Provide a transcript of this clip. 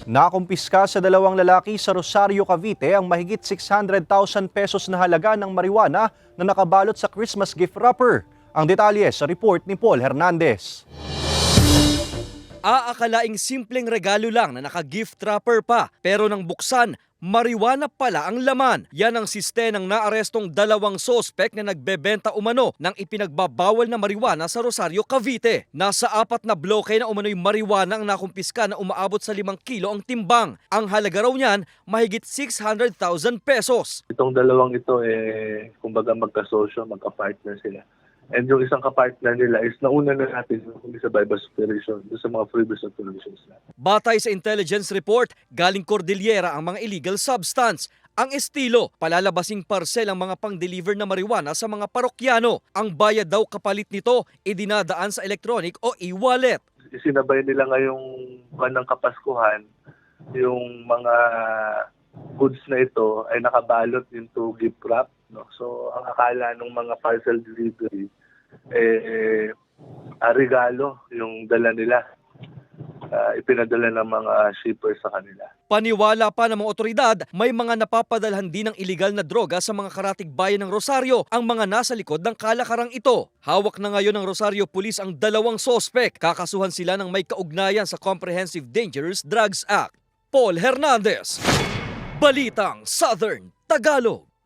Nakumpiska sa dalawang lalaki sa Rosario, Cavite ang mahigit 600,000 pesos na halaga ng marijuana na nakabalot sa Christmas gift wrapper. Ang detalye sa report ni Paul Hernandez. Aakalaing simpleng regalo lang na naka-gift wrapper pa, pero nang buksan, marijuana pala ang laman. Yan ang sistenang naarestong dalawang sospek na nagbebenta umano ng ipinagbabawal na marijuana sa Rosario, Cavite. Nasa 4 na bloke na umano'y marijuana ang nakumpiska na umaabot sa 5 kilo ang timbang. Ang halaga raw niyan, mahigit 600,000 pesos. Itong dalawang ito, kumbaga magkasosyo, magka-partner sila. And yung isang kapartner nila is nauna na natin sa bypass operation, sa mga previous operations na. Batay sa intelligence report, galing Cordillera ang mga illegal substance. Ang estilo, palalabasing parcel ang mga pang-deliver na marijuana sa mga parokyano. Ang bayad daw kapalit nito, idinadaan sa electronic o e-wallet. Isinabay nila ngayong ng Kapaskuhan, yung mga goods na ito ay nakabalot into gift wrap. No? So, ang akala ng mga parcel delivery, regalo yung dala nila. Ipinadala ng mga shippers sa kanila. Paniwala pa ng mga otoridad, may mga napapadalhan din ng iligal na droga sa mga karatig bayan ng Rosario ang mga nasa likod ng kalakarang ito. Hawak na ngayon ng Rosario Police ang dalawang sospek. Kakasuhan sila ng may kaugnayan sa Comprehensive Dangerous Drugs Act. Paul Hernandez, Balitang Southern Tagalog.